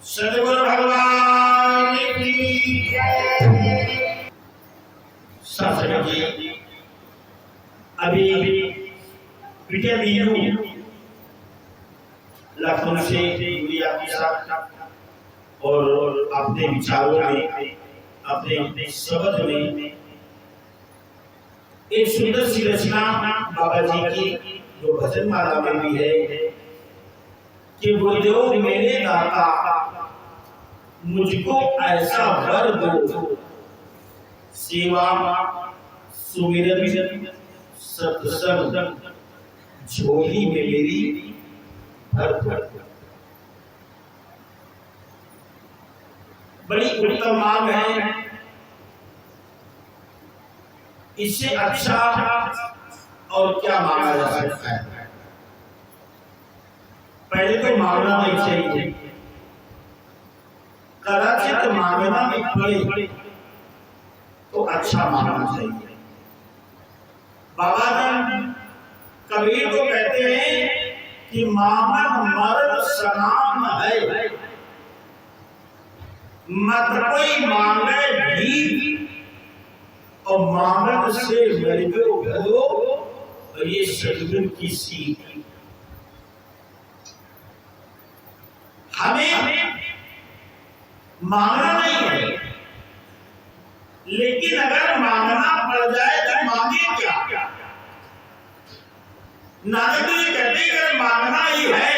सदगुरु भगवान की जय। सत्संग जी, अभी पिछले दिनों लखनऊ से जुड़ी आपके साथ और अपने विचारों में, अपने शब्द में एक सुंदर सी रचना बाबा जी की जो भजन माला में भी है कि गुरुदेव मेरे दाता मुझको ऐसा वर दो, सेवा सुमिरन सत्संग झोली में मेरी भर भर। बड़ी उत्तम मांग है, इससे अच्छा और क्या मांगा जा सकता है। पहले तो मांगना नहीं चाहिए, कदाचित मांगना भी पड़े तो अच्छा मांगना चाहिए। बाबा जी कबीर को कहते हैं कि मांगन मर्द सनाम है, मत कोई मांगे भीख और मांगन से मरियो भलो, और ये सदगुरु की सीख। हमें मांगना नहीं है, लेकिन अगर मांगना पड़ जाए तो मांगे क्या। नानक जी कहते हैं अगर मांगना ही है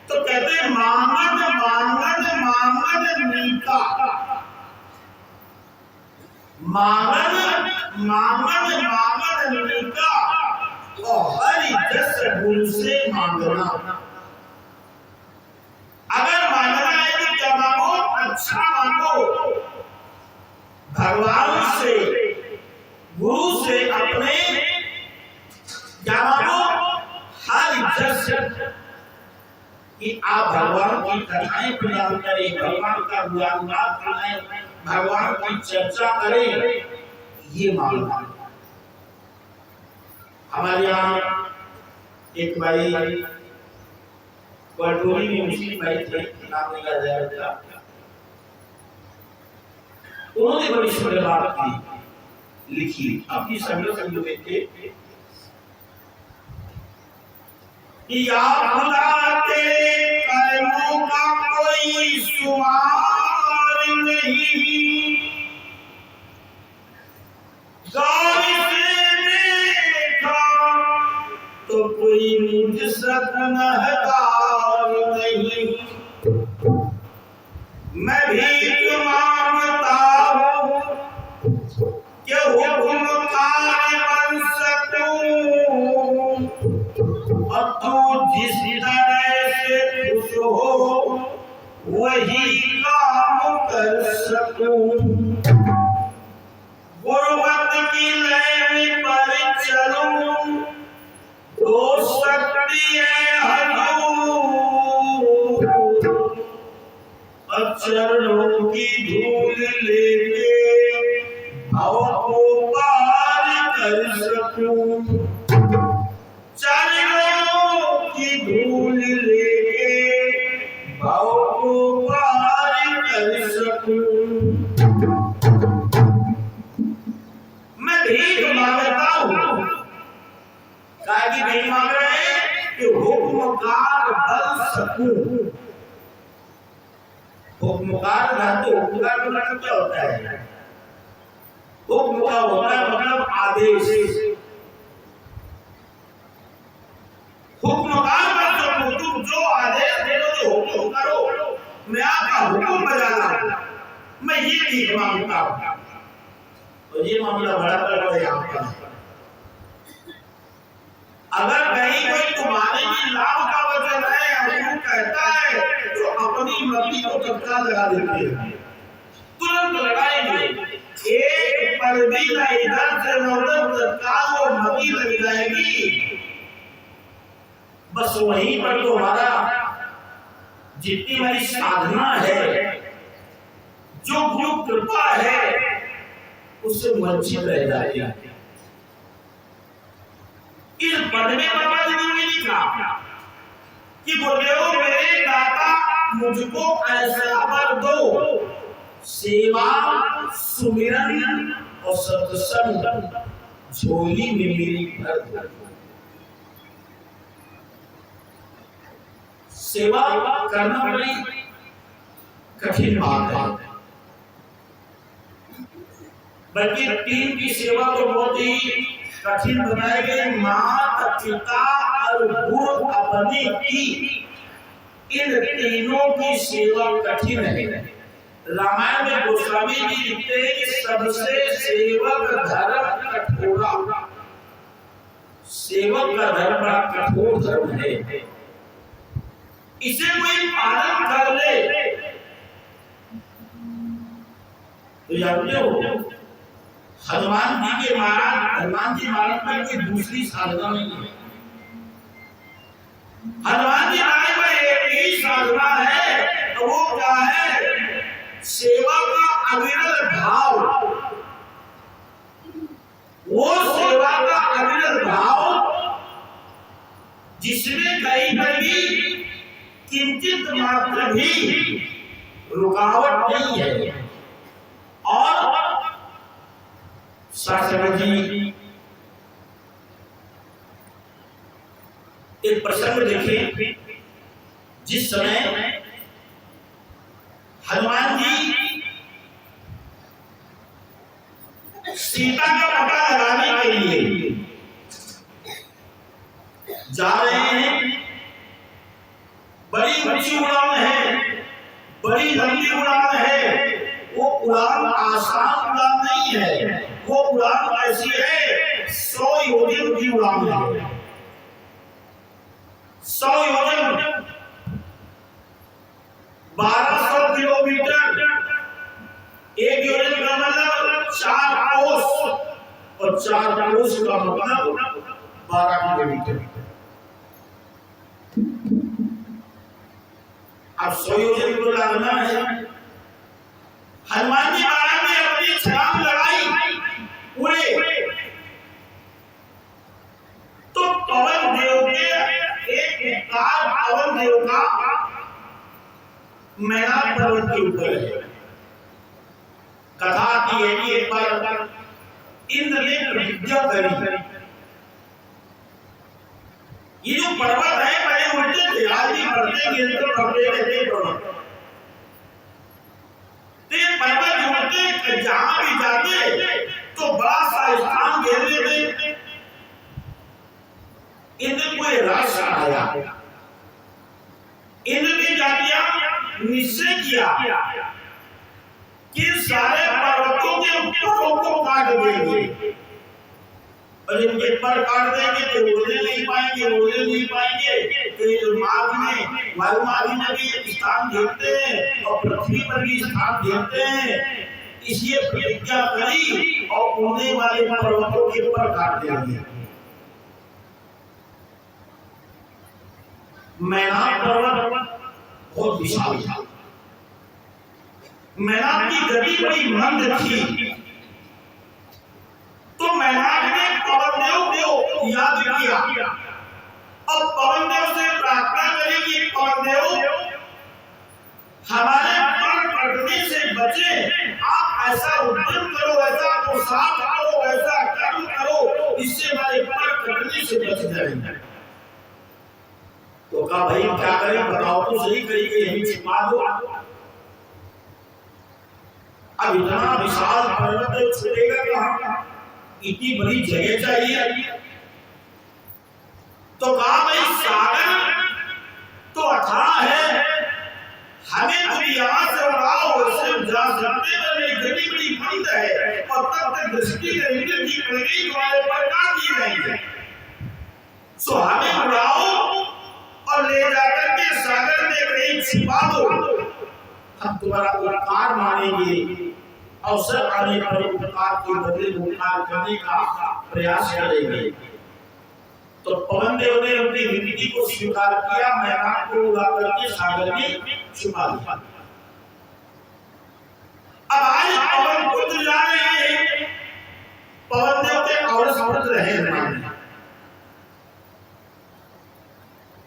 तो कहते हैं मांगन मांगन मांगन मीठा, मांगन मांगन मांगन मीठा और हरि जस गुरु से मांगना। अगर मांगना है तो क्या मांगो, अच्छा मांगो, भगवान से गुरु से अपने क्या मांगो, हर जस कि आप भगवान की कथाएं प्रदान करें, भगवान का गुणगान करें, भगवान की चर्चा करें, ये मांगना। हमारे यहाँ एक भाई बटोरी में मुस्लिम भाई थे, नाम नहीं याद आ रहा, उन्होंने बड़ी सुंदर बात लिखी अपनी संग्रह में थे कि या खुदा तेरे कर्मों का कोई शुमार नहीं, गौर से देखा तो कोई मुझ सकनहदार नहीं। मैं भीख मांगता हूँ कि हुक्मकार बन सकूं, और तू जिस तरह से खुश हो वही काम कर सकूं। गुरुवत की लय पर चलूं तो शक्ति है हजूर, चरणों की धूल लेके भव को पार कर सकूं। चरणों की धूल लेके भव को पार कर सकूं। मैं भीख मांगता हूँ, काहे भीख मांग रहे हैं कि हुक्मकार बन सकूं। हुक्मकार रहते, हुक्मकार का मतलब क्या होता है? हुक्म का होता है मतलब आदेश। हुक्मकार बन सकूं, तुम जो आदेश दे दो, जो हुक्म करो, मैं आपका हुक्म बजाना, मैं ये भीख मांगता हूँ। तो ये मामला बड़ा बड़ा है यहाँ पर। अगर कहीं कोई तुम्हारे भी लाभ का वचन है, हुक्म कहता है, तो अपनी मर्जी को तत्काल लगा देते हैं, तुरंत लगाएंगे। एक पर भी ना इधर से न उधर, तत्काल वो मर्जी लग जाएगी। बस वहीं पर तो हमारा जितनी हमारी साधना है, जो गुरु कृपा है, उससे वंचित रह जाती है। इस पद में बाबा जी ने लिखा कि गुरुदेव मेरे दाता मुझको ऐसा वर दो, सेवा सुमिरन और सत्संग झोली में मेरी भर दो। सेवा करना बड़ी कठिन बात है, बल्कि टीम की सेवा तो बहुत ही कठिन बनाई गई। माता पिता और गुरु अपनी की, इन तीनों की सेवा कठिन है। रामायण में गोस्वामी जी लिखते हैं कि सबसे सेवक धर्म कठोरा, सेवक का धर्म बड़ा कठोर धर्म है, इसे कोई पालन कर ले तो जानते हो हनुमान जी महाराज में कोई दूसरी साधना नहीं है। हनुमान जी महाराज में एक ही साधना है, तो वो क्या है? सेवा का अविरल भाव। वो सेवा का अविरल भाव जिसमें कहीं पर भी किंचित मात्र भी रुकावट नहीं है। और शास्त्र जी एक प्रसंग देखें, जिस समय हनुमान जी सीता का पता लगाने के लिए जा रहे हैं, बड़ी ऊंची उड़ान है, बड़ी लंबी उड़ान है। वो उड़ान आसान उड़ान नहीं है, वो उड़ान ऐसी है 100 योजन की उड़ान है। 100 योजन 1200 किलोमीटर, एक योजन का मतलब 4 कोस, और 4 कोस का मतलब 12 किलोमीटर। अब 100 योजन को लागना है। हनुमान जी महाराज ने अपनी छलांग लगाई, उड़े तो पवन देव के एक कार पवन देव का मैदान पर्वत के ऊपर है। कथा आती है कि एक बार इंद्र ने प्रतिज्ञा करी, ये जो पर्वत है पहले उल्टे थे, आज भी बढ़ते गिरते बढ़ते रहते पर्वत। पर्वत उल्टे जहां भी जाते तो बड़ा सा स्थान घेर लेते। इंद्र को राज आया, इंद्र ने क्या किया? निश्चय किया कि सारे पर्वतों के ऊपर को काट देंगे, और इनके पर काट देंगे तो उड़ने नहीं पाएंगे। तो ये मार्ग में वायुमार्ग में भी स्थान घेरते हैं और पृथ्वी पर भी स्थान घेरते हैं। इसलिए प्रतिज्ञा करी और उड़ने वाले पर्वतों के ऊपर काट देंगे। मैनाक पर्वत बहुत विशाल था, मैनाक की गति बड़ी मंद थी। तो मैनाक ने पवन देव को याद किया और पवन देव से प्रार्थना करी कि पवन देव हमारे पर कटने से बचे, आप ऐसा उद्यम करो, ऐसा पुरुषार्थ करो, ऐसा कर्म करो, इससे हमारे पर कटने से बच जाएंगे। तो कहा भाई क्या करें, बताओ तो सही, करिए यही छिपा दो। अब इतना विशाल पर्वत छूटेगा कहां? इतनी बड़ी जगह चाहिए। तो कहा भाई सागर तो अथाह है, हमें तो यहाँ से उड़ाओ, वैसे जा सकते हैं, गली बड़ी बंद है और तब तक दृष्टि रहेगी की पड़ेगी, तुम्हारे पर काट रहेंगे। सो हमें उड़ाओ और ले जाकर के सागर में कहीं छिपा दो, हम तुम्हारा उपकार मानेंगे, अवसर आने पर उपकार के बदले उपकार करने का प्रयास करेंगे। तो पवन देव ने अपनी विनती को स्वीकार किया, मैदान को उड़ा करके सागर में छुपा दिया। अब आज पवन पुत्र जा रहे हैं, पवन देव के और पुत्र रहे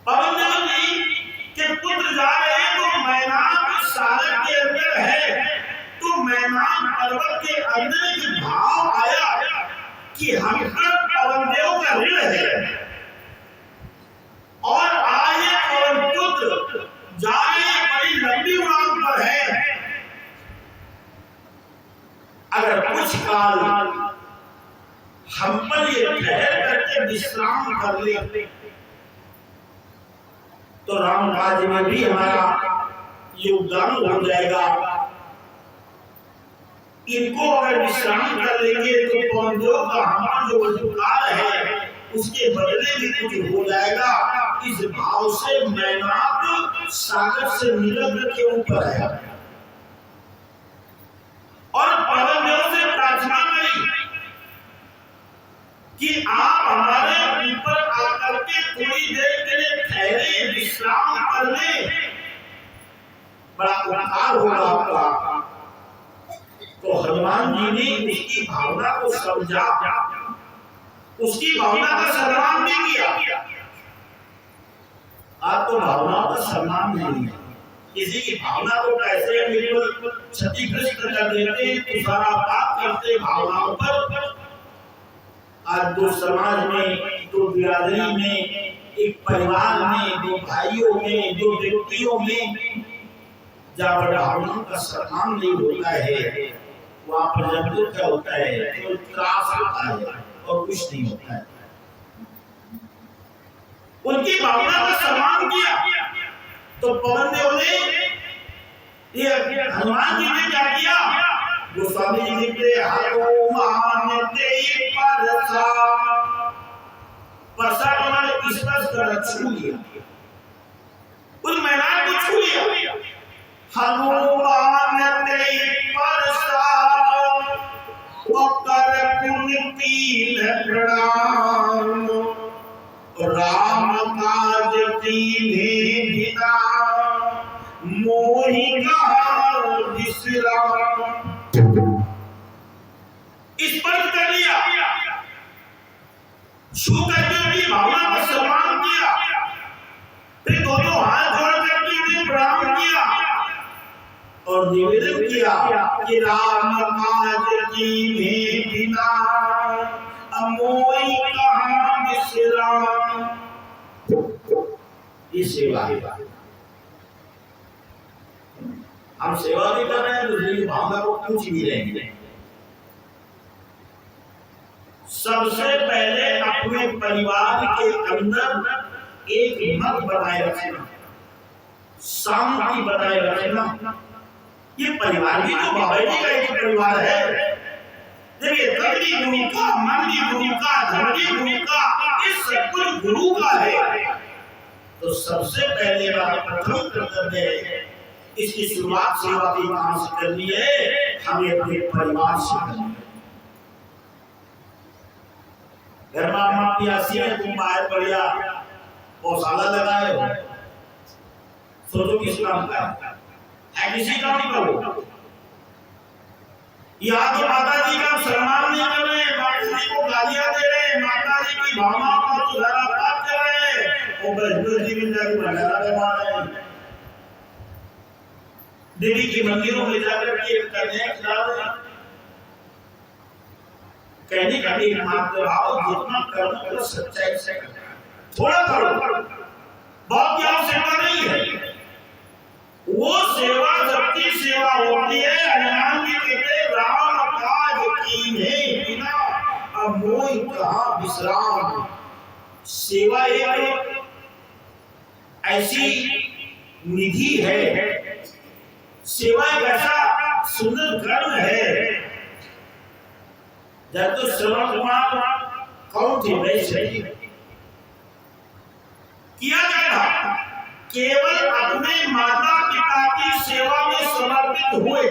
पवन देव जी के पुत्र जा रहे हैं, तो पर्वत के अंदर एक भाव आया कि हम पर पवन देव का ऋण है और आज ये पवन पुत्र जा रहे बड़ी लंबी उड़ान पर है। अगर कुछ काल हम पर ये ठहर करके विश्राम कर ले तो राम राज्य में भी हमारा योगदान हो जाएगा। इनको अगर विश्राम कर लेंगे तो पवनदेव का हमारा जो अधिकार है उसके बदले भी कुछ हो जाएगा। इस भाव से मैनाक सागर से निकल के ऊपर है और पवनदेव से प्रार्थना करी कि आप हमारे ऊपर आकर के थोड़ी देर के लिए ठहरे, विश्राम कर ले, बड़ा उपकार होगा आपका। तो हनुमान जी ने उसकी भावना को समझा, उसकी भावना का सम्मान भी किया। आप तो भावना का सम्मान नहीं है, किसी की भावना को कैसे बिल्कुल क्षतिग्रस्त कर देते, तुषारापात करते भावनाओं पर। आज दो समाज में, दो बिरादरी में, एक परिवार में, दो भाइयों में, दो व्यक्तियों में जहाँ भावनाओं का सम्मान नहीं होता है वहाँ पर जब क्या होता है तो त्रास होता है और कुछ नहीं होता है। उनकी भावना का सम्मान किया तो पवनदेव ने ये हनुमान जी ने क्या किया, गोस्वामी जी लिखते परसा उन्होंने स्पर्श कर छू लिया, उस मैदान को छू लिया। हनुमान ते परसा कर कुंती प्रणाम राम काज कीन्हे बिना मोहि कहा विश्राम। स्पर्श कर लिया, छू करके उनकी भावना का सम्मान किया, फिर दोनों हाथ जोड़ करके उन्हें प्रणाम किया और निवेदन किया कि राम काज कीन्हे बिना मोहि कहा विश्राम। ये सेवा है, हम सेवा भी कर रहे हैं, दूसरे की भावना को पूछ भी रहे हैं। सबसे पहले अपने परिवार के अंदर एक मत बनाए रखना, शांति बनाए रखना। ये परिवार भी तो बाबा जी का एक परिवार है। देखिए तगड़ी गुरु का, मंदी गुरु का, धर्मी गुरु का, ये सब कुछ गुरु का है। तो सबसे पहले प्रथम कर्तव्य है, इसकी शुरुआत सेवा के काम से करनी है, हमें अपने परिवार से करनी है। घर में माँ प्यासी है, तुम बाहर बढ़िया गौशाला लगाए हो, सोचो किस काम का है, किसी काम का हो। यहाँ तो माता जी का सम्मान नहीं कर रहे, माता जी को गालियां दे रहे, माता जी की भावनाओं का तुषारापात कर रहे, वो बजरंग जी में जाकर भंडारा करवा रहे हैं, देवी के मंदिरों में जाकर के कन्या खिला रहे हैं। कहने का एक मात्र भाव, जितना करना वो सच्चाई से करना, थोड़ा करो, बहुत ज्यादा सेवा नहीं है। वो सेवा सबकी सेवा होती है। हनुमान जी कहते राम काज कीन्हे बिना मोहि कहा विश्राम। सेवा एक ऐसी निधि है, सेवा एक ऐसा सुंदर कर्म है। जब तो श्रवण कुमार कौन थे, वैसे किया जाता, केवल अपने माता पिता की सेवा में समर्पित हुए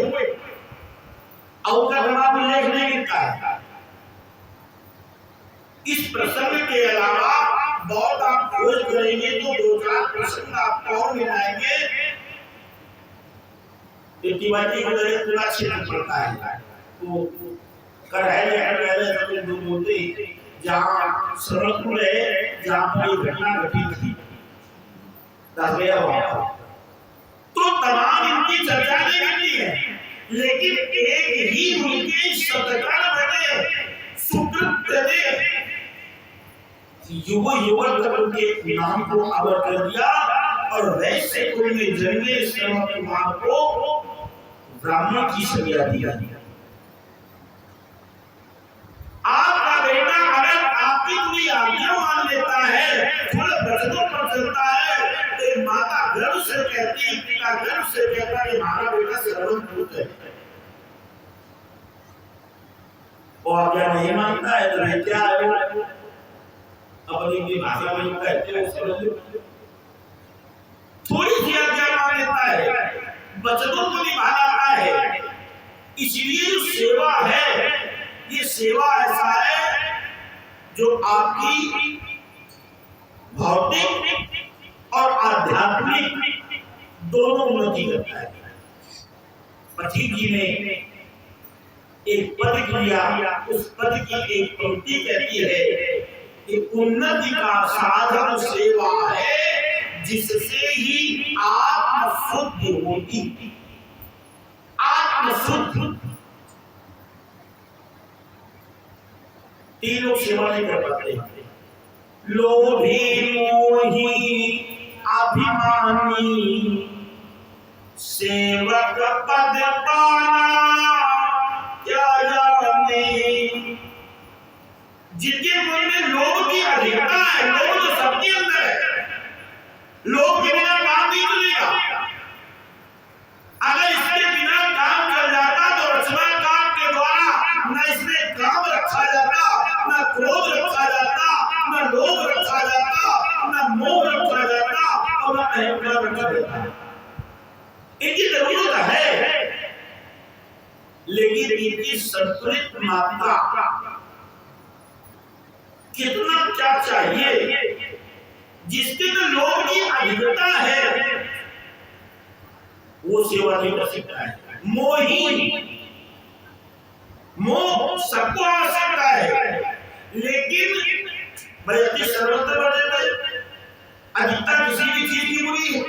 और उनका नाम उल्लेख नहीं मिलता है। इस प्रसंग के अलावा बहुत आप खोज करेंगे तो दो चार प्रसंग आपको और मिल जाएंगे। तिवारी को पूरा क्षेत्र पड़ता है, तो कर बोलते जहाँ सड़क है, जहाँ पर ये घटना घटी थी, तो तमाम इनकी चर्चा नहीं करती है। लेकिन एक ही उनके सत्कर्म बने, सुकृत दे, युवा युवक तक उनके नाम को अमर कर दिया। और वैसे उनने जन्मे श्रवण कुमार को ब्राह्मण की संज्ञा दिया। आपका बेटा अगर आपकी कोई आज्ञा मान लेता है, थोड़े वचनों पर चलता है, तो माता गर्व से कहती है, पिता गर्व से कहता है हमारा बेटा सर्वभूत है। और आज्ञा नहीं मानता है तो क्या है, अपनी भाषा में कहते हैं, थोड़ी सी आज्ञा मान लेता है, वचनों को निभा लाता है। इसलिए जो सेवा है, ये सेवा ऐसा है जो आपकी भौतिक और आध्यात्मिक दोनों उन्नति करता है। पति जी ने एक पद किया, उस पद की एक पंक्ति कहती है कि उन्नति का साधन सेवा है, जिससे ही आत्म शुद्धि होती। आत्म शुद्ध तीनों सेवा नहीं कर पाते। लोभी मोही अभिमानी सेवक पद पाना क्या जाने। जिनके मन में लोभ की अधिकता है, लोभ तो सबके अंदर है, लोभ के बिना काम नहीं चलेगा। अगर इसके बिना काम चल जाता तो रचना काम के द्वारा न इसमें काम रखा जाता, न क्रोध रखा जाता, न लोभ रखा जाता, न मोह रखा जाता और न अहंकार रखा जाता। इनकी जरूरत है, लेकिन इनकी संतुलित मात्रा कितना क्या चाहिए। जिसके तो लोभ की अधिकता है वो सेवा नहीं कर सकता है। मोह सबको आवश्यकता है, लेकिन भाई अति सर्वत्र बढ़े, अधिकता किसी भी चीज की बुरी है।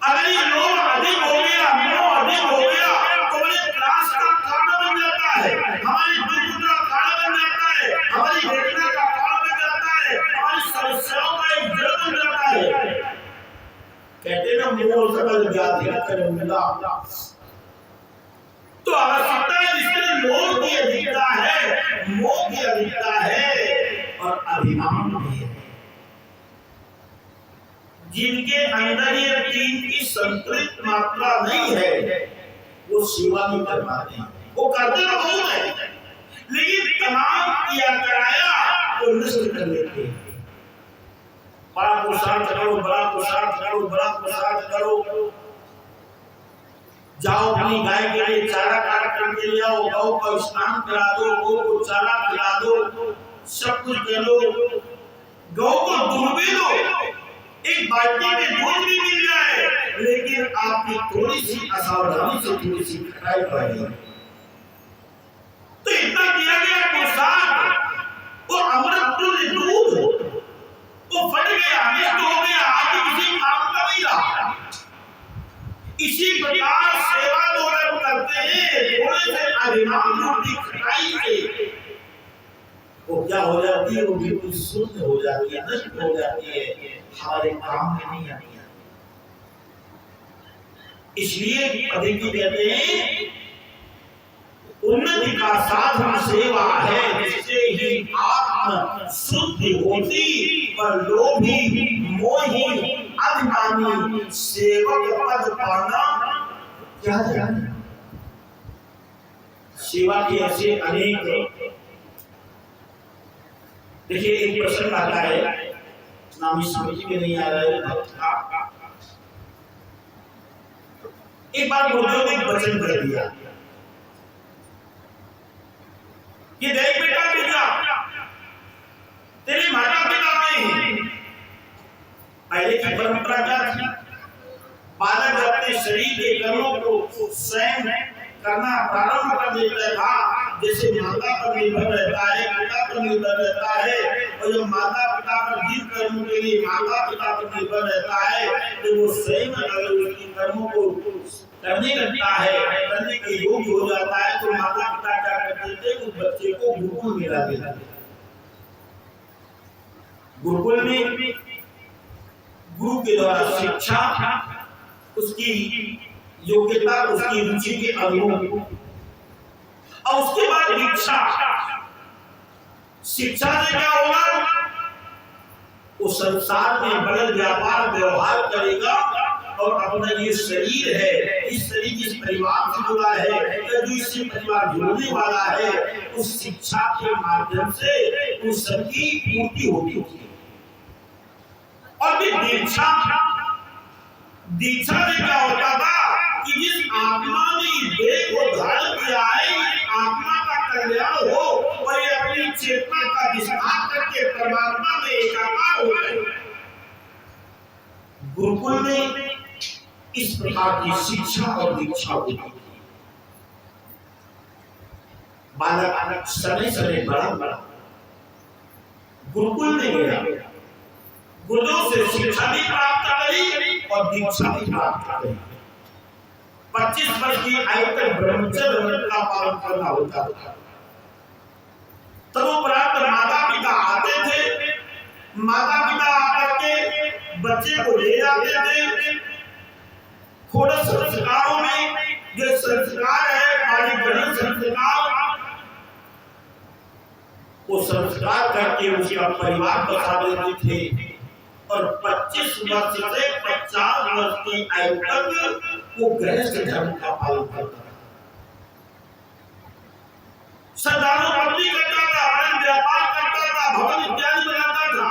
अगर ये लोभ अधिक हो गया, मोह अधिक हो गया, तो बड़े त्रास का कारण बन जाता है, हमारी दुख का कारण बन जाता है, हमारी वेदना का कारण बन जाता है, हमारी समस्याओं का एक जड़ बन जाता है। कहते ना मोह सकल व्याधि कर मिला। तो आवश्यकता है जिसमें लोभ की अधिकता है, मोह की अधिकता है और अभिमान भी है। जिनके अंदर ये तीन की संतुलित मात्रा नहीं है वो सेवा नहीं कर पाते। वो करते तो बहुत है, लेकिन तमाम किया कराया तो नष्ट कर लेते हैं। बड़ा पुरुषार्थ करो, बड़ा पुरुषार्थ करो, बड़ा पुरुषार्थ करो, जाओ अपनी गाय के लिए चारा काट करके ले आओ, गौ को स्नान करा दो, गौ को चारा खिला दो, सब कुछ कर लो, गौ को दूध भी दो, एक बाल्टी में दूध भी मिल जाए, लेकिन आपकी थोड़ी सी असावधानी से थोड़ी सी खटाई पड़ेगी। तो इतना किया गया पुरुषार्थ, वो अमृत दूध वो फट गया, नष्ट हो गया, आगे किसी काम का नहीं रहा। इसी प्रकार सेवा तो हम करते हैं, थोड़े से अभिमान रूपी खटाई से वो क्या हो जाती है, वो बिल्कुल शुद्ध हो जाती है, नष्ट हो जाती है, हमारे काम में नहीं आती है। इसलिए पद्धति कहते हैं उन्नति का साधन सेवा है, जिससे ही आत्म शुद्धि होती। पर लोभी मोही अभिमानी सेवक पद पाना क्या जाने। सेवा के ऐसे अनेक, देखिए एक प्रसंग आता है, नाम समझ में नहीं आ रहा है। एक बार गुरुदेव ने एक वचन कर दिया कि देख बेटा, तेरे माता पिता में पहले की परंपरा क्या थी, बालक अपने शरीर के कर्मों को स्वयं करना प्रारंभ कर देता था। जैसे माता पर निर्भर रहता है, पिता पर निर्भर रहता है, और जब माता पिता पर जीव कर्मों के लिए माता पिता पर निर्भर रहता है, तो वो स्वयं अगर उसकी कर्मों को करने लगता है, करने के योग्य हो जाता है, तो माता पिता क्या करते थे, उस बच्चे को गुरुकुल में डाल देते थे। गुरुकुल में गुरु के द्वारा शिक्षा, उसकी योग्यता, उसकी रुचि के अनुरूप, और उसके बाद दीक्षा। शिक्षा से क्या होगा, वो संसार में बड़े व्यापार व्यवहार करेगा और अपना ये शरीर है, इस शरीर जिस परिवार से जुड़ा है या जो इससे परिवार जुड़ने वाला है, उस शिक्षा के माध्यम से उस सबकी पूर्ति होती है। और भी दीक्षा, दीक्षा से क्या होता था कि जिस आत्मा ने देह को धारण किया है, आत्मा का कल्याण हो और ये अपनी चेतना का विस्तार करके परमात्मा में एकाकार हो जाए। गुरुकुल में इस प्रकार की शिक्षा और दीक्षा होती है। बालक समय समय बड़ा गुरुकुल में गया, गुरुओं से शिक्षा भी प्राप्त करी और दीक्षा भी प्राप्त करी। 25 वर्ष की आयु तक ब्रह्मचर्य व्रत का पालन करना होता था। तदुपरांत माता पिता आते थे, माता पिता आकर के बच्चे को ले जाते थे। थोड़े संस्कारों में जो संस्कार है, पारिवारिक संस्कार, वो संस्कार करके उसका परिवार बसा देते थे। और 25 वर्ष से 50 वर्ष की आयु तक वो गृहस्थ धर्म का पालन करता था। सदानु पत्नी करता था, अपना व्यापार करता था, भवन इत्यादि बनाता था।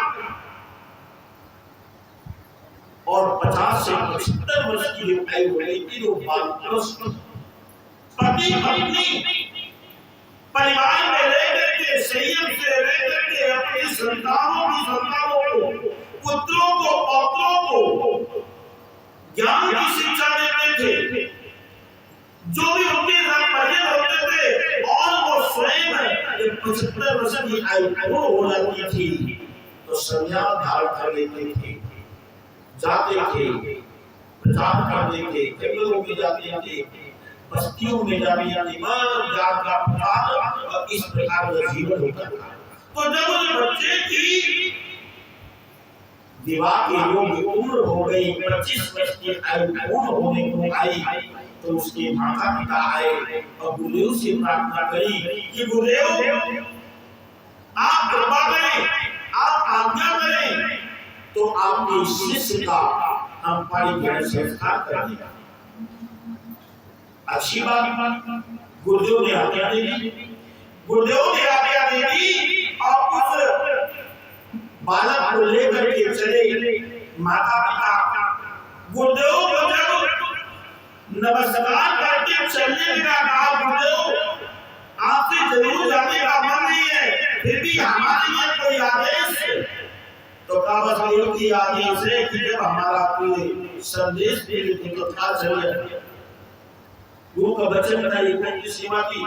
और 50 से 75 वर्ष की जो आयु हो गई थी, वो वानप्रस्थ पति पत्नी परिवार में रह करके, संयम से रह करके अपनी संतानों को, पुत्रों को, पौत्रों को ज्ञान की शिक्षा देते थे। जो भी उनके साथ परिचित होते थे और वो स्वयं 75 वर्ष की आयु पूर्ण हो जाती थी तो संन्यास धारण कर लेते थे, जाते थे, प्रचार करते थे, जंगलों में जाते थे, बस्तियों में जाते थे, ज्ञान का प्रचार, और इस प्रकार का जीवन होता था। तो जब उस बच्चे की विवाह के योग्य उम्र हो गई, 25 वर्ष की आयु पूर्ण होने को आई, तो उसके माता पिता आए और गुरुदेव से प्रार्थना करी कि गुरुदेव आप कृपा करें, आप आज्ञा करें तो आपके शिष्य का हम पारिवारिक संस्कार कर दें। अच्छी बात, गुरुदेव ने आज्ञा दे दी, गुरुदेव ने आज्ञा दे दी और उस बालक को लेकर के चले माता पिता। गुरुदेव को जब नमस्कार करके चलने लगा, कहा गुरुदेव आपसे जरूर जाने का मन नहीं है, फिर भी हमारे लिए कोई आदेश? तो कहा बस गुरु की आदेश है कि जब हमारा कोई संदेश दे तो क्या चले। गुरु का वचन बताइए कौन सी सेवा की,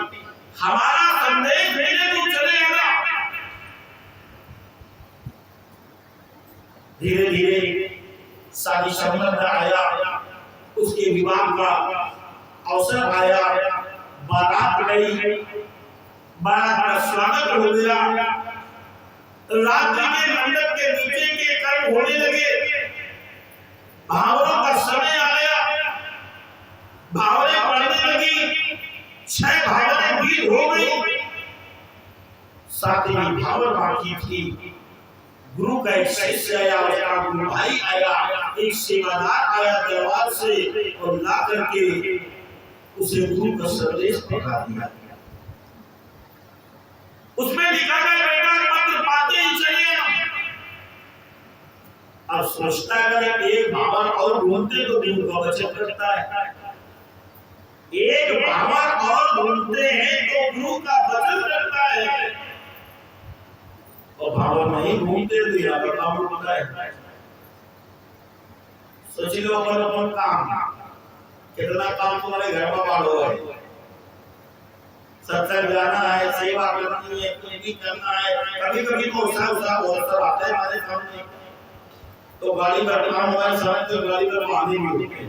हमारा संदेश देने तो चलेगा। धीरे धीरे शादी संबंध आया, उसके विवाह का अवसर आया, बारात गई, बारात का स्वागत हो गया, रात्रि के मंडप के नीचे के कर्म होने लगे, भावरों का समय आया, भावरें पड़ने लगी, 6 भावरें बीत हो गई, 7वीं भावर बाकी थी। गुरु का एक शिष्य आया, उसका गुरु भाई आया, एक सेवादार आया दरबार से और ला करके उसे गुरु का संदेश पहुंचा दिया। उसमें लिखा था बेटा पत्र पाते ही चलिए। अब सोचता है एक भावर और ढूंढते तो गुरु का वचन करता है, एक भावर और ढूंढते हैं तो गुरु का वचन करता है, और भावर नहीं घूमते दिया तो काम होता है। सोच लो अपन काम कितना काम तुम्हारे घर में बाढ़ हो है, सत्संग जाना है, सेवा करनी है, कुछ भी करना है, कभी कभी तो ऐसा अवसर आता है हमारे सामने तो गाड़ी का काम हमारे सामने तो गाड़ी पर बांधे भी होते हैं।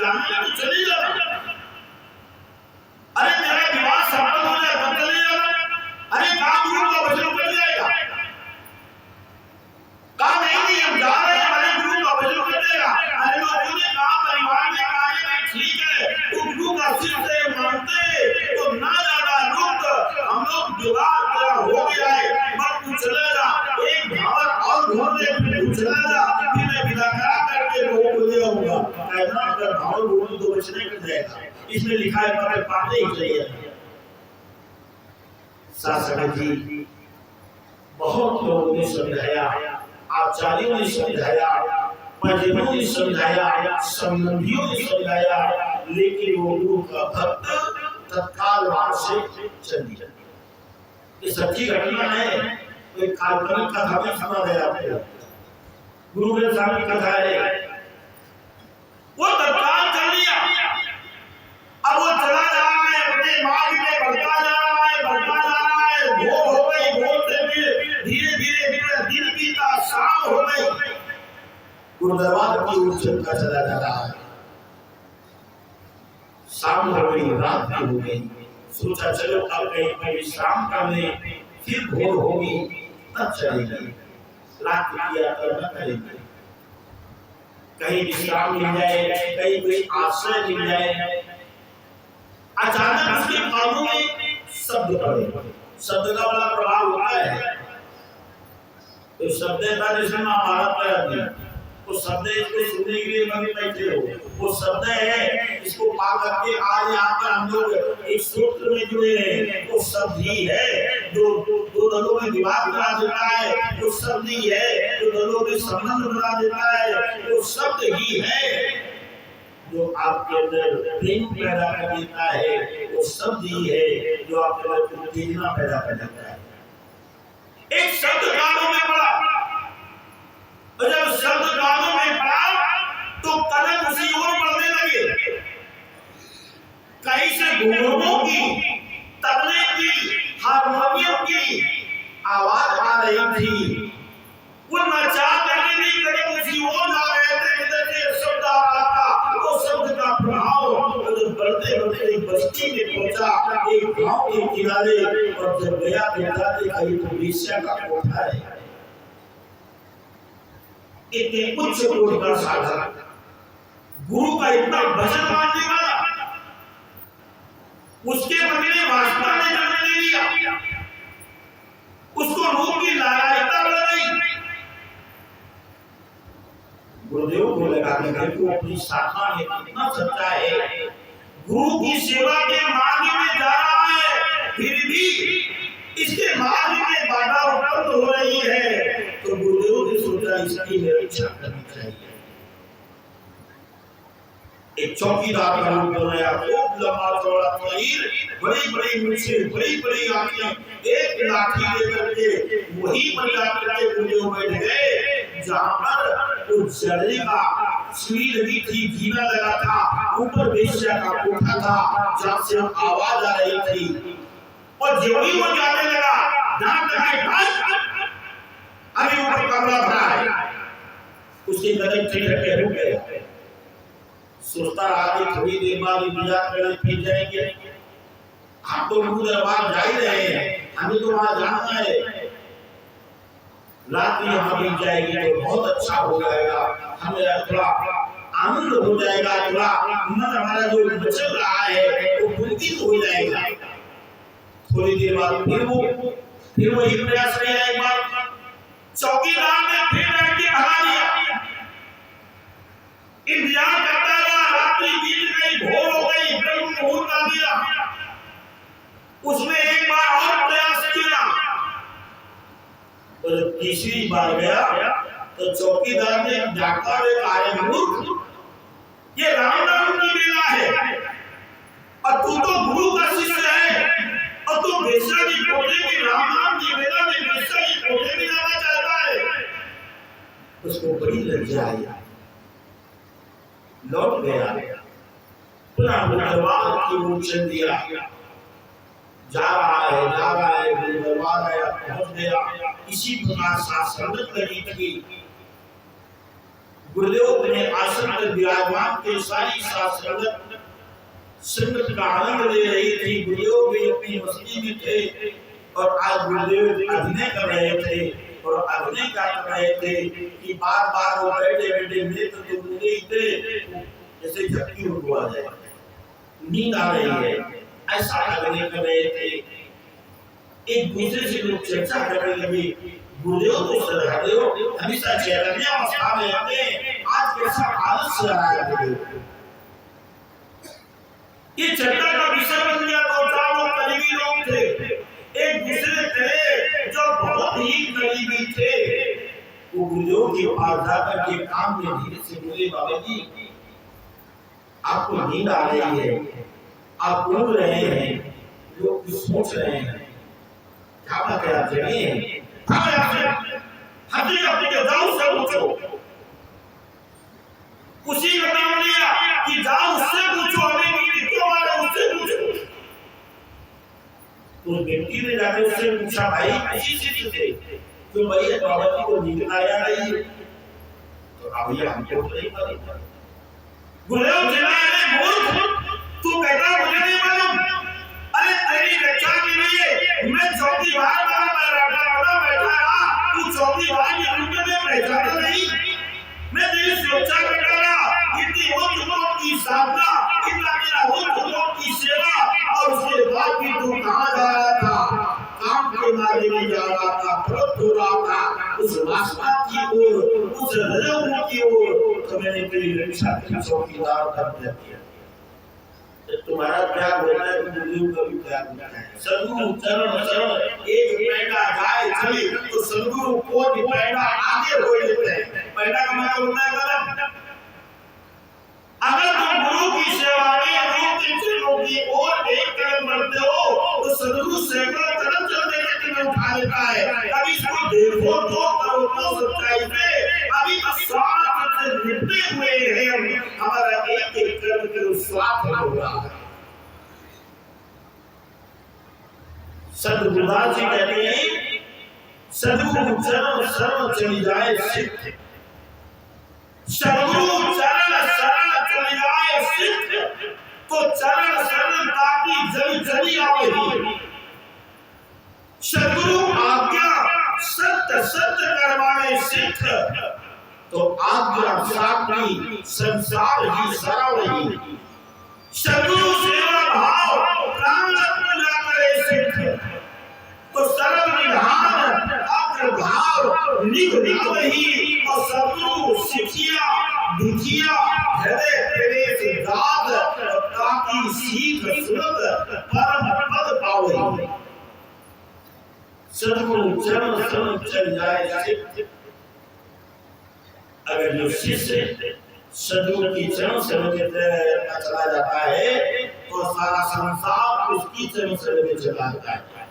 जाना है तो चले जाना। अरे तेरा विवाह संपन्न हो जाए तब चले जाना। अरे कहा गुरु का वचन कर जाएगा, कहा नहीं हम जा रहे हैं, हमारे गुरु का वचन कर देगा। अरे लोगों ने कहा परिवार में कहा ठीक है तो गुरु का सिर से मानते तो ना ज्यादा रुक, हम लोग विवाह तेरा हो गया है मत तू चलेगा, एक भाव और घूम ले फिर तू चलेगा, फिर मैं विदा करा करके लोगों को ले आऊंगा। कहना अगर भाव घूम तो बचने कर जाएगा, इसमें लिखा है पर पाते ही चाहिए। शासक जी बहुत लोगों ने समझाया, आचार्यों ने समझाया, परिजनों ने समझाया, संबंधियों ने समझाया, लेकिन वो गुरु का भक्त तत्काल वहां से चल दिया। ये सच्ची घटना है, कोई काल्पनिक कथा में सुना गया आपको। गुरु के सामने कथा है, वो तत्काल चल दिया। अब वो चला जा रहा है, अपने मार्ग में बढ़ता जा रहा है, बढ़ता जा रहा है। भोर हो गई, भोर से धीरे धीरे दिन बीता, शाम हो गई, गुरुद्वार की ओर चलता चला जा रहा है। शाम हो गई, रात भी हो गई, सोचा चलो अब कहीं विश्राम कर ले, फिर भोर होगी तब चलेंगे, रात की यात्रा न करेंगे, कहीं विश्राम मिल जाए, कहीं कोई आश्रय मिल जाए। अचानक उसके कानों में शब्द पड़े। शब्द का बड़ा प्रभाव होता है। तो शब्द का जैसे महाभारत में आती है, वो शब्द इसको सुनने के लिए मगर बैठे हो, वो शब्द है इसको पा करके आज यहाँ पर हम लोग एक सूत्र में जुड़े हैं। वो शब्द ही है जो दो दलों में विवाद करा देता है, वो शब्द ही है जो दलों में संबंध बना देता है, वो शब्द ही है जो आपके अंदर प्रेम पैदा कर देता है, वो शब्द ही है जो आपके अंदर उत्तेजना पैदा कर देता है। एक शब्द कानों में पड़ा, और जब शब्द कानों में पड़ा तो कदम उसी ओर बढ़ने लगे। कहीं से घुंघरूओं की, तबले की, हारमोनियम की आवाज आ रही थी। वो नचा करके भी कदम उसी ओर जा रहे थे, इधर से शब्द आ रहा था। वो शब्द का प्रभाव जब बढ़ते बढ़ते एक बस्ती में पहुंचा, एक गांव के किनारे, और जब गया देखा कहीं तो वेश्या का कोठा है। इतने उच्च कोटि का साधक, गुरु का इतना वचन मानने वाला, उसके पति ने वास्ता में जन्म ले लिया, उसको रूप की लालायता बढ़ गई। गुरुदेव को लगा कि अपनी साधना में कितना सच्चा है, गुरु की सेवा के मार्ग में जा रहा है, फिर भी इसके मार्ग में बाधा उत्पन्न हो रही है। तो गुरुदेव ने सोचा इसकी निरीक्षा करनी चाहिए। एक चौकीदार का रूप बनाया, खूब लंबा चौड़ा शरीर, बड़ी बड़ी मूछें, बड़ी बड़ी आंखें, एक लाठी लेकर के वही पर जाकर के गुरुदेव बैठ गए जहां पर उस जड़े का सीढ़ी लगी थी, जीना लगा था, ऊपर वेश्या का कोठा था जहां से आवाज आ रही थी। और जो ही वो जाने लगा, जहां तक अभी ऊपर कमरा भरा है, उसके कदम ठिठक के रुक गया। सोचता रहा कि थोड़ी देर बाद इंतजार करने फिर जाएंगे, हम तो गुरु दरबार जा ही रहे हैं, हमें तो वहां जाना है, रात में वहां बीत जाएगी तो बहुत अच्छा हो जाएगा, हमें थोड़ा आनंद हो जाएगा, थोड़ा मन हमारा जो बचल रहा है वो पुलकित हो जाएगा। थोड़ी देर बाद फिर वही प्रयास किया। एक बार चौकीदार ने फिर बैठ के भगा दिया, इंतजार करता रहा, रात्रि बीत गई, भोर हो गई, ब्रह्म मुहूर्त आ गया। उसने एक बार और प्रयास किया, तो जब तीसरी बार गया तो चौकीदार ने डांटा हुए कहा, मूर्ख, ये राम नाम की बेला है और तू तो गुरु का शिष्य है, और तू वेश्या की कोठे में राम नाम की बेला में वेश्या की कोठे में जाना चाहता है। उसको बड़ी लज्जा आई, लौट गया, पुनः दरबार की ओर चल दिया। जा रहा है, दरबार आया, पहुंच गया। इसी प्रकार साथ संगत लगी थी। गुरुदेव अपने आश्रम में विराजमान थे, सारी साथ संगत का आनंद ले रही थी। गुरुदेव भी अपनी मस्ती में थे और आज गुरुदेव अभिनय कर रहे थे और अभिनय कर रहे थे कि बार बार वो बैठे बैठे नृत्य तो मुझे थे जैसे झपकी उनको आ जाए, नींद आ रही है, ऐसा अभिनय कर रहे थे। एक दूसरे से लोग चर्चा करने लगे, गुरुदेव तो सहदेव हमेशा चैतन्य अवस्था में रहते, आज कैसा आलस्य आ रहा है। ये चर्चा का विषय बन गया। दो चार लोग करीबी लोग थे, एक दूसरे थे जो बहुत ही करीबी थे, वो गुरुदेव के पास जाकर के काम में धीरे से बोले, बाबा जी आपको नींद आ रही है, आप बोल रहे हैं, लोग कुछ सोच रहे हैं, क्या बात है आप जगह जाओ से पूछो। उसी का नाम लिया कि जाओ उससे पूछो, हमें क्यों आ रहे उससे पूछो। तो व्यक्ति ने जाकर उससे पूछा, भाई किसी चीज से तो भैया बाबा जी को नींद आया रही है, तो अब ये हमको नहीं पता। गुरुदेव जिलाए मूर्ख, तू कहता मुझे नहीं मालूम। अरे तेरी रक्षा के लिए मैं चौकी बाहर बैठा रहा, तू चौकी बाहर के रूप में पहचाना नहीं। मैं तेरी सुरक्षा कर रहा, इतनी हो तुमों की साधना, इतना मेरा हो तुमों की सेवा, और उसके बाद भी तू कहाँ जा रहा था? काम के मारे में जा रहा था, प्रवृत्त हो रहा था उस वासना की ओर, उस रजोगुण की ओर। तो मैंने तेरी रक्षा की चौकीदार कर दिया। तुम्हारा त्याग होता है, गुरुदेव का भी त्याग होता है। सद्गुरु चरण शरण एक पैदा गाय चली तो सद्गुरु को भी पैदा आगे हो लेते हैं। पैदा का मतलब होता है कदम। अगर तुम गुरु की सेवा में गुरु के चरणों की ओर एक कदम बढ़ते हो तो सद्गुरु सैकड़ों कदम चलने के तुम्हें उठा लेता है। अभी इसको देखो तो करो तो सच्चाई से, अभी तो स्वार्थ से लिपटे हुए हैं, हमारा एक एक कर्म के स्वार्थ होगा। सद्गुरुदास जी कहते हैं, सद्गुरु चरण शरण चली जाए सिद्ध, सद्गुरु चरण शरण चली जाए सिद्ध, तो चरण शरण ताकि जल जली आवे। सद्गुरु आज्ञा सत्य सत्य करवाए सिद्ध, तो आज्ञा साथी संसार ही सरल ही। सद्गुरु सेवा भाव प्राण पूजा करे सिद्ध, तो सरल निधान अग्रभाव निभ ही। और सद्गुरु शिखिया भिखिया हृदय प्रवेश दाद, ताकि सीख सुनत परम पद पावे। सद्गुरु चरण शरण चल जाए सिद्ध। अगर जो शिष्य सद्गुरु की चरण शरण के तहत चला जाता है तो सारा संसार उसकी चरण शरण में चला जाता है।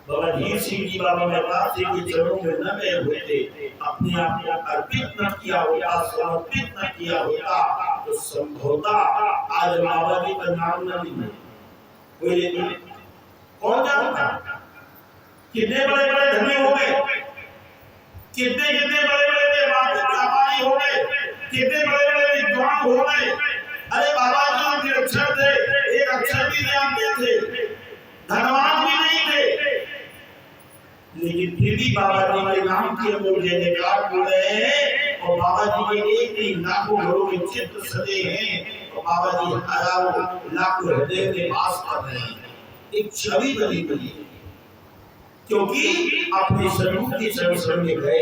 बाबा धीर सिंह जी बाबा मेहता सिंह के चरणों में न गए होते, अपने आप को अर्पित न किया होता, समर्पित न किया होता, तो संभवतः आज बाबा जी का नाम न मिले। कौन जानता कितने बड़े बड़े धनी हो गए, कितने कितने बड़े बड़े व्यापारी हो गए, कितने बड़े बड़े विद्वान हो गए। अरे बाबा जी उनके अक्षर थे, एक अक्षर भी जानते थे, धनवान भी नहीं थे, लेकिन फिर भी बाबा जी के नाम की लोग जयकार बोल रहे हैं। और बाबा जी के एक ही लाखों घरों में चित्र सजे हैं, और बाबा जी हजारों लाखों हृदय में वास कर रहे हैं। एक छवि बनी बनी, क्योंकि अपने सद्गुरु के चरण शरण में गए।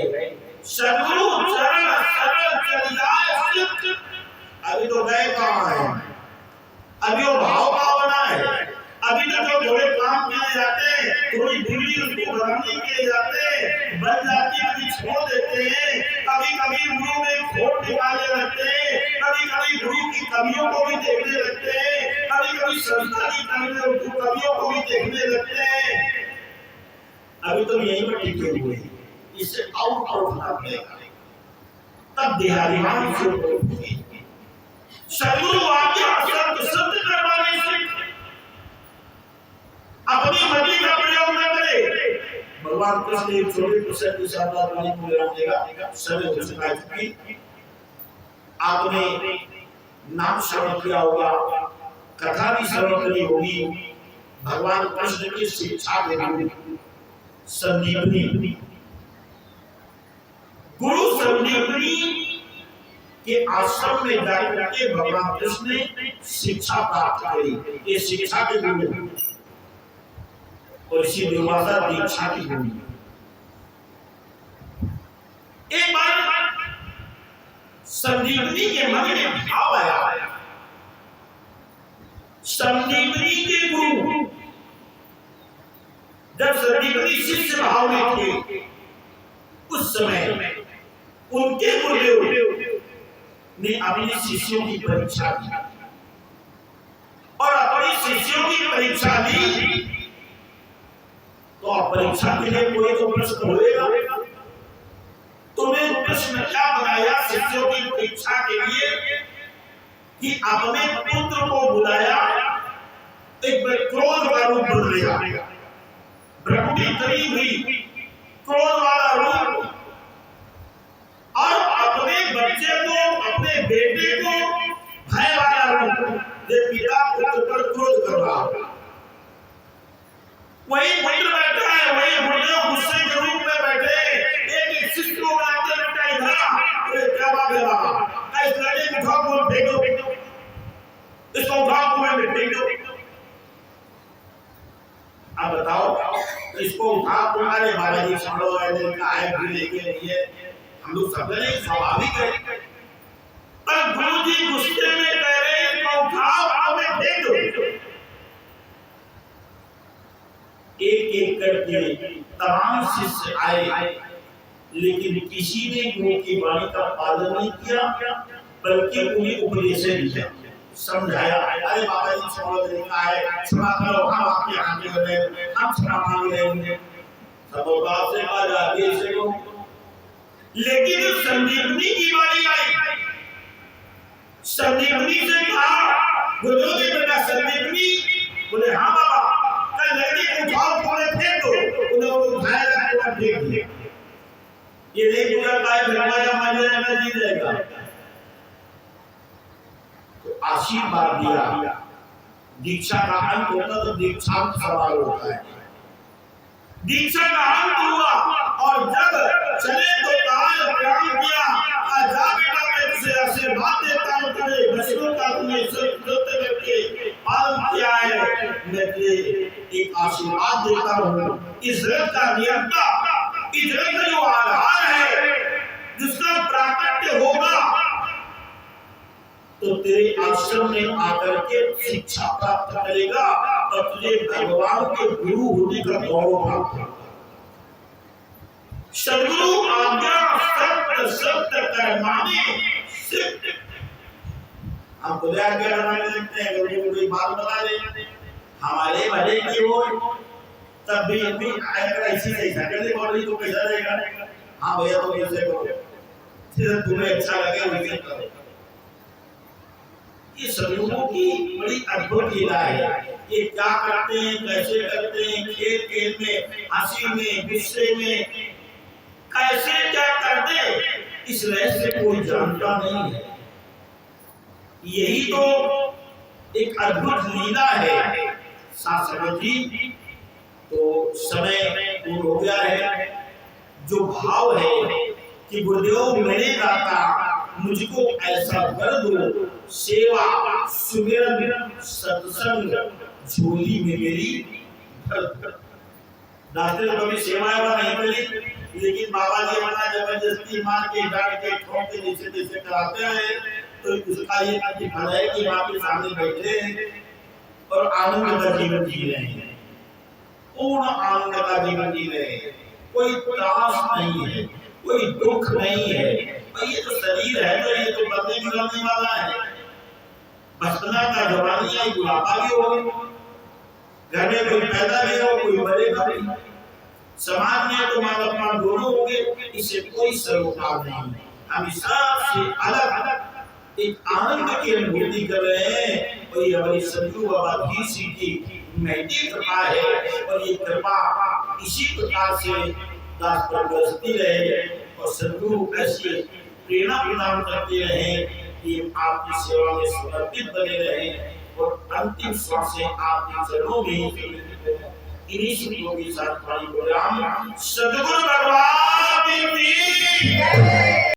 सद्गुरु चरण शरण चल जाए सिद्ध। अभी तो गए कहाँ है? अभी वो भाव का बना है। अभी तक जो थोड़े काम किए जाते हैं, थोड़ी बिल्ली उसको बनाने के लिए जाते हैं, बन जाती है, अभी छोड़ देते हैं। कभी कभी गुरु में खोट निकालने लगते हैं, कभी कभी गुरु की कमियों को भी देखने लगते हैं, कभी कभी संस्था की कमियों को भी देखने लगते हैं। अभी तो यही पर टिके हुए हैं, इससे आउट उठना पड़ेगा, तब देहाभिमान से उठेगी। सद्गुरु आज्ञा सत्य सत्य करवाने से अपनी मर्जी का प्रयोग न करे। भगवान भगवान कृष्ण एक छोटे प्रसंग के साथ आपने विराम देगा। समय हो चुका है चूंकि आपने नाम श्रवण किया होगा, कथा भी श्रवण करी होगी। भगवान कृष्ण की शिक्षा के गुरु संदीपनी, गुरु संदीपनी के आश्रम में जाकर के भगवान कृष्ण ने शिक्षा प्राप्त करी। ये शिक्षा के गुरु और इसी दुर्वासा दीक्षा की गुरु। एक बार संदीपनी के मन में भाव आया, संदीपनी के गुरु जब संदीपनी शिष्य भाव में थे, उस समय उनके गुरुदेव ने अपने शिष्यों की परीक्षा ली और अपने शिष्यों की परीक्षा ली। तो परीक्षा के लिए कोई तो प्रश्न होगा, तुम्हें प्रश्न क्या बनाया शिष्यों की परीक्षा के लिए कि अपने पुत्र को बुलाया, एक क्रोध का रूप बन लिया, ब्रह्मी करी हुई क्रोध वाला रूप, और अपने बच्चे को, अपने बेटे को भय वाला रूप, जो पिता पुत्र पर क्रोध कर रहा है। वही पुत्र बैठा है, वही बुढ़े गुस्से के रूप में बैठे, एक शिष्य को बनाते बेटा इधर क्या बात है बाबा, इस लड़के को उठाओ को फेंक दो, इसको उठाओ कुएं में फेंक दो। अब बताओ, इसको उठा तुम्हारे बाबा जी छोड़ो, ऐसे का है गिरने के लिए हम लोग सब नहीं, स्वाभाविक है। पर गुरु जी गुस्से में कह रहे हैं इसको उठाओ हमें फेंक दो। एक एक करके तमाम शिष्य आए, लेकिन किसी ने गुरु की वाणी का पालन नहीं किया, बल्कि उन्हें उपदेश दिया, समझाया, अरे बाबा जी छोड़ो देना है, क्षमा करो, हम आपके आगे बढ़े, हम क्षमा मांग रहे हैं, सब बात से आ जाती है। लेकिन संदीपनी की बारी आई, संदीपनी से कहा गुरुदेव जी बेटा संदीपनी, बोले हाँ बाबा, कल लड़की को उठाओ पूरे फेंक दो, उन्हें उठाया और फेंक दिया। ये नहीं पूरा काय भगवान का मंदिर में जीत जाएगा। तो आशीर्वाद दिया, दीक्षा का अंत होता तो दीक्षांत सवाल होता है, दीक्षा का अंत हुआ और जब चले तो कहा प्रणाम किया, जा बेटा मैं तुझे आशीर्वाद देता हूँ, तुझे वैष्णव का तुमने जोते करके पालन किया है, मैं तुझे एक आशीर्वाद देता हूँ। इज्जत का नियंता, इज्जत का जो आधार है, जिसका प्राकट्य होगा, तो तेरे आश्रम में आकर के शिक्षा प्राप्त करेगा और तुझे भगवान के गुरु होने का गौरव प्राप्त होगा। सद्गुरु आज्ञा सत्य सत्य कर्माणि सिद्ध। हम खुद आज्ञा करने लगते हैं, कोई बात बता दे हमारे भले की हो, तब भी अगर ऐसी नहीं सकते बोली तो कैसा रहेगा। हाँ भैया तो ऐसे करो, फिर तुम्हें अच्छा लगे वैसे करो। ये सदगुरु की बड़ी अद्भुत लीला है। ये क्या करते हैं, कैसे करते हैं, खेल खेल में, हंसी में, गुस्से में, कैसे क्या करते हैं, इस रहस्य कोई जानता नहीं है। यही तो एक अद्भुत लीला है। शास्त्र जी तो समय पूर्ण हो गया है। जो भाव है कि गुरुदेव मेरे दाता मुझको ऐसा कर दो, सेवा सुमिरन सत्संग झोली में मेरी रास्ते में कभी सेवा नहीं मिली, लेकिन बाबा जी हमारा जबरदस्ती मार के डांट के ठोक के नीचे नीचे कराते हैं। तो उसका ये फल है कि वहाँ के सामने बैठे हैं और आनंद का जीवन जी रहे हैं, पूर्ण आनंद का जीवन जी रहे हैं। कोई त्रास नहीं है, कोई दुख नहीं है। ये तो शरीर है, तो ये तो बदले निकलने वाला है। बचपना का जवानी है, बुढ़ापा भी हो, घर में कोई पैदा भी हो, कोई मरेगा भी, समाज में तो माँ बाप दोनों होंगे, इससे कोई सरोकार नहीं। हम सबसे अलग एक आनंद की अनुभूति कर रहे हैं। और ये हमारी सदगुरु बाबा की सीखी महती कृपा है और ये कृपा इसी प्रकार से दास पर बरसती रहे और सद्गुरु ऐसी प्रेरणा प्रदान करते रहे कि आपकी सेवा में समर्पित बने रहे और अंतिम श्वास से आपके चरणों में इन्हीं शब्दों के साथ पानी बोल सद्गुरु भगवान की